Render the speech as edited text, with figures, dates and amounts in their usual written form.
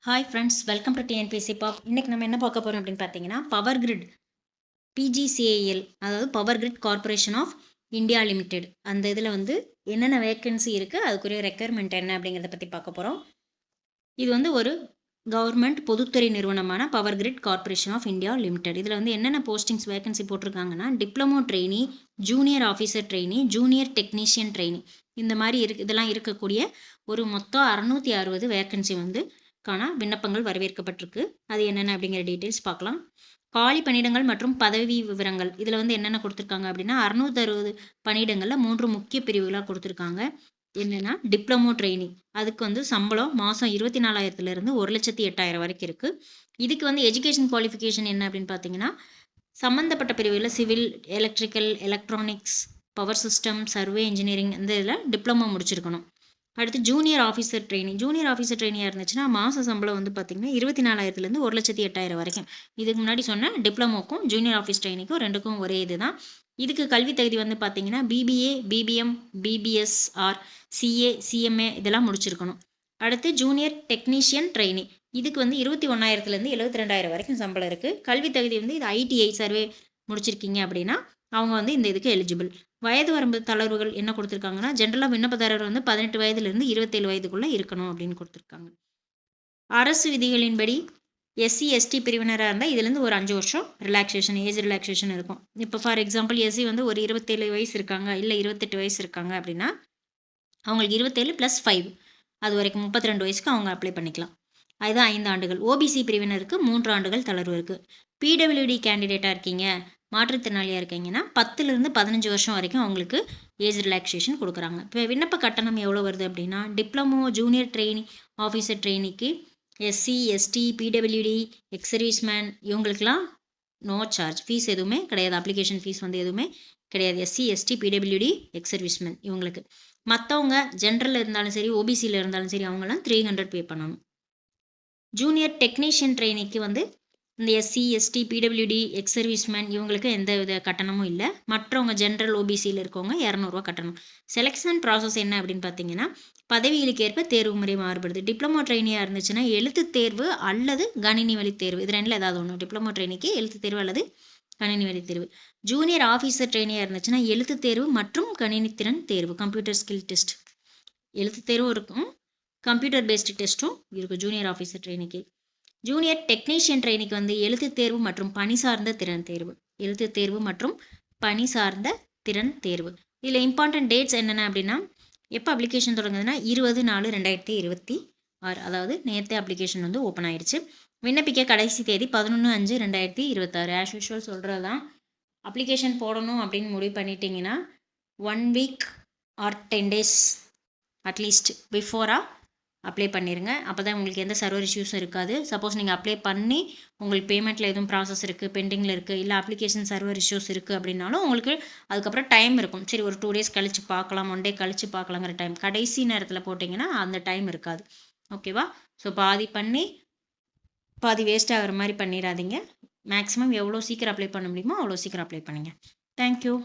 Hi friends, welcome to TNPSC pop. இன்றைக்கி நம்ம என்ன பார்க்க போகிறோம் அப்படின்னு பார்த்தீங்கன்னா, பவர் கிரிட் பிஜிசிஐஎல், அதாவது power grid corporation of India limited. அந்த இதில் வந்து என்னென்ன வேக்கன்சி இருக்குது, அதுக்குரிய ரெக்குயர்மெண்ட் என்ன அப்படிங்கிறத பற்றி பார்க்க போகிறோம். இது வந்து ஒரு கவர்மெண்ட் பொதுத்துறை நிறுவனமான power grid corporation of India limited. இதில் வந்து என்னென்ன போஸ்டிங்ஸ் வேகன்சி போட்டிருக்காங்கன்னா, diploma trainee, junior officer trainee, junior technician trainee, இந்த மாதிரி இதெல்லாம் இருக்கக்கூடிய ஒரு மொத்தம் 660 வேகன்சி வந்து விண்ணப்பங்கள் வரவேற்கப்பட்டிருக்கு. அது என்னென்ன அப்படிங்கிற டீட்டெயில்ஸ் பார்க்கலாம். காலி பணியிடங்கள் மற்றும் பதவி விவரங்கள் இதில் வந்து என்னென்ன கொடுத்துருக்காங்க அப்படின்னா, 660 பணியிடங்களில் 3 முக்கிய பிரிவுகளாக கொடுத்துருக்காங்க. என்னென்னா, டிப்ளமோ ட்ரெயினிங், அதுக்கு வந்து சம்பளம் மாதம் 24,000 1,08,000 வரைக்கும் இருக்குது. இதுக்கு வந்து எஜுகேஷன் குவாலிஃபிகேஷன் என்ன அப்படின்னு பார்த்தீங்கன்னா, சம்மந்தப்பட்ட பிரிவுகளில் civil, electrical, electronics, power system, survey engineering இந்த இதில் டிப்ளமோ முடிச்சிருக்கணும். அடுத்து junior officer training. Junior officer ட்ரெயினியாக இருந்துச்சுன்னா மாத சம்பளம் வந்து பார்த்திங்கன்னா 24,000 1,08,000 வரைக்கும். இதுக்கு முன்னாடி சொன்ன டிப்ளமோக்கும் ஜூனியர் ஆஃபீஸ் ட்ரெயினிக்கும் ரெண்டுக்கும் ஒரே இது தான். இதுக்கு கல்வி தகுதி வந்து பார்த்திங்கன்னா BBA, BBM, BBS or CA, CMA இதெல்லாம் முடிச்சிருக்கணும். அடுத்து ஜூனியர் டெக்னீஷியன் ட்ரெயினி, இதுக்கு வந்து 21,000 72,000 வரைக்கும் சம்பளம் இருக்குது. கல்வி தகுதி வந்து இது ஐடிஐ சர்வே முடிச்சிருக்கீங்க அப்படின்னா அவங்க வந்து இந்த இதுக்கு எலிஜிபிள். வயது வரம்பு தளர்வுகள் என்ன கொடுத்துருக்காங்கன்னா, ஜென்ரலாக விண்ணப்பதாரர் வந்து 18 வயதுலேருந்து 27 வயதுக்குள்ளே இருக்கணும் அப்படின்னு கொடுத்துருக்காங்க. அரசு விதிகளின்படி எஸ்சி எஸ்டி பிரிவினராக இருந்தால் இதுலேருந்து ஒரு 5 வருஷம் ரிலாக்ஸேஷன், ஏஜ் ரிலாக்ஸேஷன் இருக்கும். இப்போ ஃபார் எக்ஸாம்பிள் எஸ்சி வந்து ஒரு 27 வயசு இருக்காங்க, இல்லை 28 வயசு இருக்காங்க அப்படின்னா அவங்களுக்கு 27 + 5, அது வரைக்கும் 32 வயசுக்கு அவங்க அப்ளை பண்ணிக்கலாம். அதுதான் 5 ஆண்டுகள். ஓபிசி பிரிவினருக்கு 3 ஆண்டுகள் தளர்வு இருக்குது. பிடபிள்யூடி கேண்டிடேட்டாக இருக்கீங்க, மாற்றுத்திறனாளியாக இருக்கீங்கன்னா 10லேருந்து 15 வருஷம் வரைக்கும் அவங்களுக்கு ஏஜ் ரிலாக்ஸேஷன் கொடுக்குறாங்க. இப்போ விண்ணப்ப கட்டணம் எவ்வளோ வருது அப்படின்னா, டிப்ளமோ ஜூனியர் ட்ரெயினி ஆஃபீஸர் ட்ரெயினிக்கு SC, ST, PWD, ex serviceman இவங்களுக்குலாம் நோ சார்ஜ், ஃபீஸ் எதுவுமே கிடையாது. அப்ளிகேஷன் ஃபீஸ் வந்து எதுவுமே கிடையாது. SC, ST, PWD, ex serviceman இவங்களுக்கு. மற்றவங்க ஜென்ரலில் இருந்தாலும் சரி, ஓபிசியில் இருந்தாலும் சரி, அவங்களாம் 300 பே பண்ணணும். ஜூனியர் டெக்னீஷியன் ட்ரெயினிக்கு வந்து இந்த SC, ST, PWD, ex serviceman இவங்களுக்கு எந்த வித கட்டணமும் இல்லை. மற்றவங்க ஜென்ரல் ஓபிசியில் இருக்கவங்க 200 கட்டணம். செலெக்ஷன் ப்ராசஸ் என்ன அப்படின்னு பார்த்தீங்கன்னா, பதவிகளுக்கு ஏற்ப தேர்வு முறை மாறுபடுது. டிப்ளமோ ட்ரெயினியாக இருந்துச்சுன்னா எழுத்து தேர்வு அல்லது கணினி வழி தேர்வு, இது ரெண்டில் ஏதாவது ஒன்று. டிப்ளமோ ட்ரெயினிக்கு எழுத்து தேர்வு அல்லது கணினி வழி தேர்வு. ஜூனியர் ஆஃபீஸர் ட்ரெயினியாக இருந்துச்சுன்னா எழுத்து தேர்வு மற்றும் கணினி திறன் தேர்வு, கம்ப்யூட்டர் ஸ்கில் டெஸ்ட். எழுத்து தேர்வும் இருக்கும், கம்ப்யூட்டர் பேஸ்டு டெஸ்ட்டும் இருக்கும் ஜூனியர் ஆஃபீஸர் ட்ரெயினிக்கு. ஜூனியர் டெக்னீஷியன் ட்ரெயினிக்கு வந்து எழுத்து தேர்வு மற்றும் பணி சார்ந்த திறன் தேர்வு. எழுத்து தேர்வு மற்றும் பணி சார்ந்த திறன் தேர்வு. இதில் இம்பார்ட்டன்ட் டேட்ஸ் என்னென்ன அப்படின்னா, எப்போ அப்ளிகேஷன் தொடங்குதுன்னா 20/4/2026, அதாவது நேற்று அப்ளிகேஷன் வந்து ஓப்பன் ஆயிடுச்சு. விண்ணப்பிக்க கடைசி தேதி 11/5/2026. ஆஸ் யூஷுவல் சொல்கிறது தான், அப்ளிகேஷன் போடணும் அப்படின்னு முடிவு பண்ணிட்டீங்கன்னா 1 வீக் ஆர் 10 days அட்லீஸ்ட் பிஃபோராக அப்ளை பண்ணிடுங்க. அப்போ தான் உங்களுக்கு எந்த சர்வர் இஷ்யூஸும் இருக்காது. சப்போஸ் நீங்கள் அப்ளை பண்ணி உங்களுக்கு பேமெண்ட்டில் எதுவும் ப்ராசஸ் இருக்குது, பெண்டிங்கில் இருக்குது, இல்லை அப்ளிகேஷன் சர்வர் இஷ்யூஸ் இருக்குது அப்படின்னாலும் உங்களுக்கு அதுக்கப்புறம் டைம் இருக்கும். சரி, ஒரு 2 days கழித்து பார்க்கலாம், 1 day கழித்து பார்க்கலாங்கிற டைம். கடைசி நேரத்தில் போட்டிங்கன்னா அந்த டைம் இருக்காது. ஓகேவா? ஸோ பாதி பண்ணி பாதி வேஸ்ட் ஆகிற மாதிரி பண்ணிடாதீங்க. மேக்ஸிமம் எவ்வளோ சீக்கிரம் அப்ளை பண்ண முடியுமோ அவ்வளோ சீக்கிரம் அப்ளை பண்ணுங்கள். தேங்க்யூ.